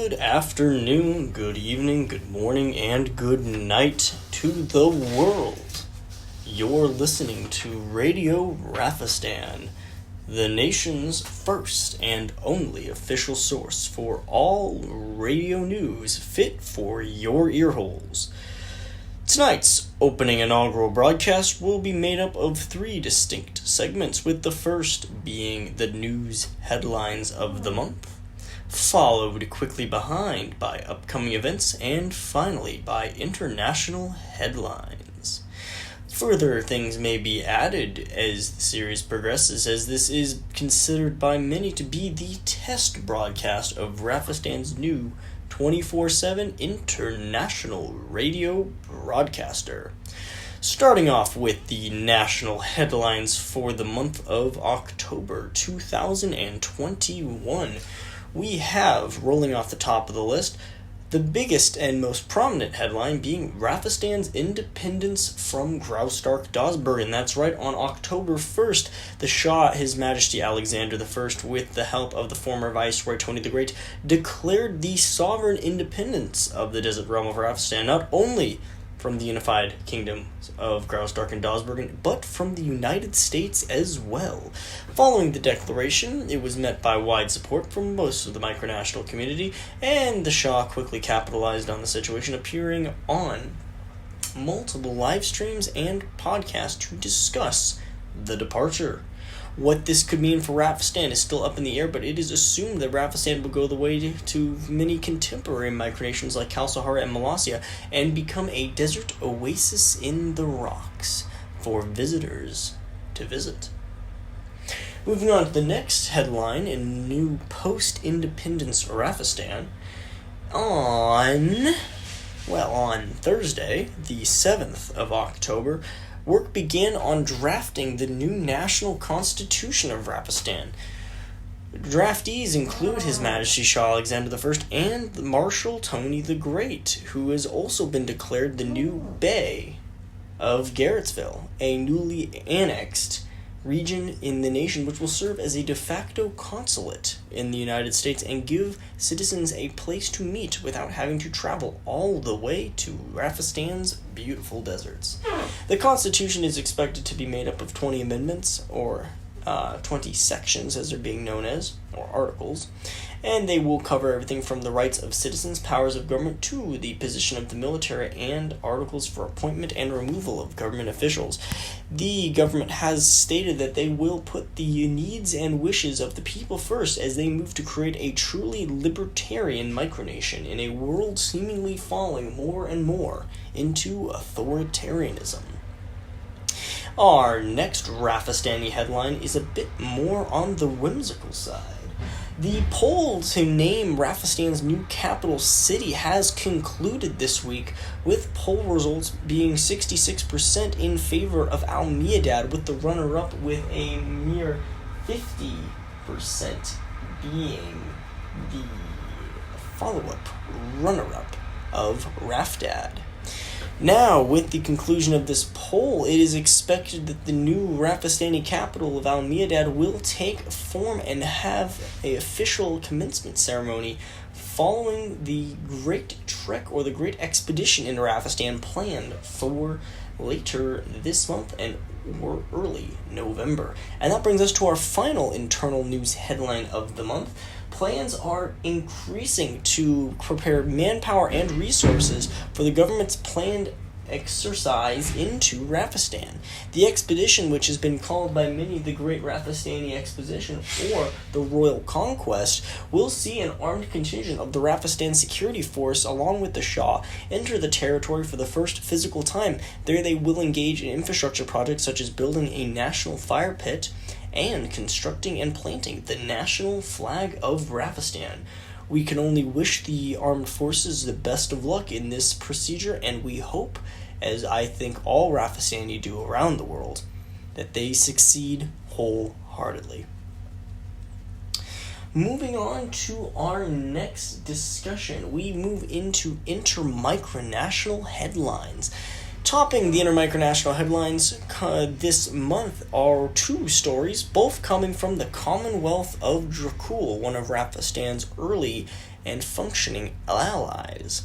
Good afternoon, good evening, good morning, and good night to the world. You're listening to Radio Raphistan, the nation's first and only official source for all radio news fit for your earholes. Tonight's opening inaugural broadcast will be made up of three distinct segments, with the first being the news headlines of the month, followed quickly behind by upcoming events, and finally by international headlines. Further things may be added as the series progresses, as this is considered by many to be the test broadcast of Raphistan's new 24/7 international radio broadcaster. Starting off with the national headlines for the month of October 2021, we have, rolling off the top of the list, the biggest and most prominent headline being Raphistan's independence from Graustark Dawsbergen. That's right, on October 1st, the Shah, His Majesty Alexander I, with the help of the former Viceroy Tony the Great, declared the sovereign independence of the desert realm of Raphistan, not only from the unified kingdom of Graustark and Dawsbergen, but from the United States as well. Following the declaration, it was met by wide support from most of the micronational community, and the Shah quickly capitalized on the situation, appearing on multiple live streams and podcasts to discuss the departure. What this could mean for Raphistan is still up in the air, but it is assumed that Raphistan will go the way to many contemporary micronations like Kal-Sahara and Molossia and become a desert oasis in the rocks for visitors to visit. Moving on to the next headline in new post-independence Raphistan, on Thursday, the 7th of October, work began on drafting the new national constitution of Raphistan. Draftees include His Majesty Shah Alexander I and Marshal Tony the Great, who has also been declared the new Bey of Garrettsville, a newly annexed region in the nation which will serve as a de facto consulate in the United States and give citizens a place to meet without having to travel all the way to Raphistan's beautiful deserts. The Constitution is expected to be made up of 20 amendments, or 20 sections as they're being known as, or articles, and they will cover everything from the rights of citizens, powers of government, to the position of the military, and articles for appointment and removal of government officials. The government has stated that they will put the needs and wishes of the people first as they move to create a truly libertarian micronation in a world seemingly falling more and more into authoritarianism. Our next Raphistani headline is a bit more on the whimsical side. The poll to name Raphistan's new capital city has concluded this week, with poll results being 66% in favor of Al-Miadad, with the runner-up with a mere 50% being the follow-up runner-up of Rafdad. Now, with the conclusion of this poll, it is expected that the new Raphistani capital of Al-Miadad will take form and have an official commencement ceremony following the Great Trek, or the Great Expedition in Raphistan, planned for later this month and or early November. And that brings us to our final internal news headline of the month. Plans are increasing to prepare manpower and resources for the government's planned exercise into Raphistan. The expedition, which has been called by many the Great Raphistani Exposition or the Royal Conquest, will see an armed contingent of the Raphistan Security Force along with the Shah enter the territory for the first physical time. There they will engage in infrastructure projects such as building a national fire pit and constructing and planting the national flag of Raphistan. We can only wish the armed forces the best of luck in this procedure, and we hope, as I think all Raphistani do around the world, that they succeed wholeheartedly. Moving on to our next discussion, we move into intermicronational headlines. Topping the intermicronational headlines this month are two stories, both coming from the Commonwealth of Dracul, one of Raphistan's early and functioning allies.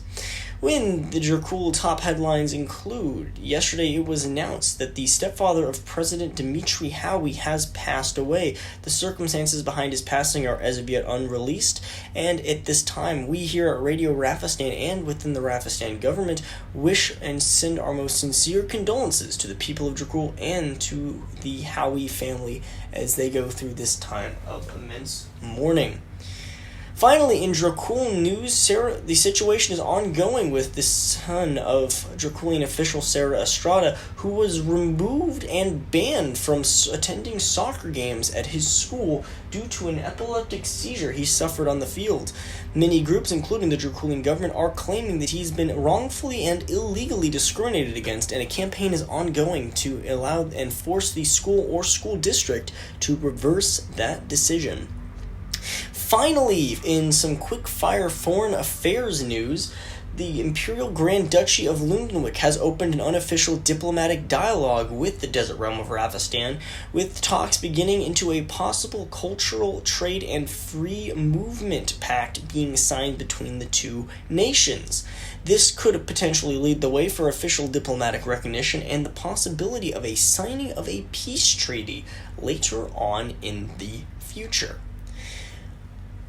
When the Dracul top headlines include, yesterday it was announced that the stepfather of President Dimitri Howie has passed away. The circumstances behind his passing are as of yet unreleased, and at this time we here at Radio Raphistan and within the Raphistan government wish and send our most sincere condolences to the people of Dracul and to the Howie family as they go through this time of immense mourning. Finally, in Dracul news, the situation is ongoing with the son of Draculian official Sarah Estrada, who was removed and banned from attending soccer games at his school due to an epileptic seizure he suffered on the field. Many groups, including the Draculian government, are claiming that he's been wrongfully and illegally discriminated against, and a campaign is ongoing to allow and force the school or school district to reverse that decision. Finally, in some quick-fire foreign affairs news, the Imperial Grand Duchy of Lundenwic has opened an unofficial diplomatic dialogue with the Desert Realm of Raphistan, with talks beginning into a possible cultural, trade, and free movement pact being signed between the two nations. This could potentially lead the way for official diplomatic recognition and the possibility of a signing of a peace treaty later on in the future.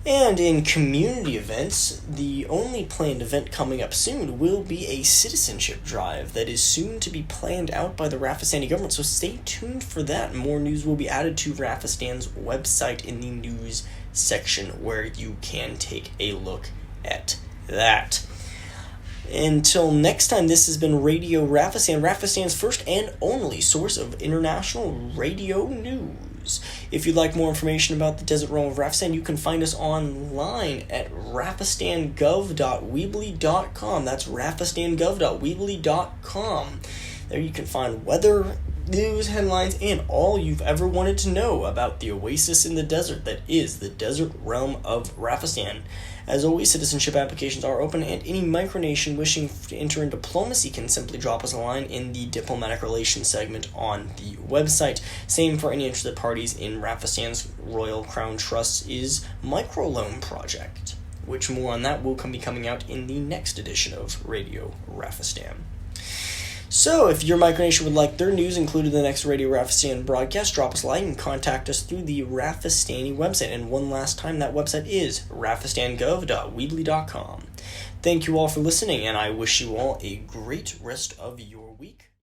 And in community events, the only planned event coming up soon will be a citizenship drive that is soon to be planned out by the Raphistani government, so stay tuned for that. More news will be added to Raphistan's website in the news section where you can take a look at that. Until next time, this has been Radio Raphistan, Raphistan's first and only source of international radio news. If you'd like more information about the Desert Realm of Raphistan, you can find us online at raphistangov.weebly.com. That's raphistangov.weebly.com. There you can find weather, news, headlines, and all you've ever wanted to know about the oasis in the desert that is the Desert Realm of Raphistan. As always, citizenship applications are open, and any micronation wishing to enter in diplomacy can simply drop us a line in the diplomatic relations segment on the website. Same for any interested parties in Raphistan's Royal Crown Trust's microloan project, which more on that will be coming out in the next edition of Radio Raphistan. So, if your micronation would like their news included in the next Radio Raphistan broadcast, drop us a line and contact us through the Raphistani website. And one last time, that website is raphistangov.weebly.com. Thank you all for listening, and I wish you all a great rest of your week.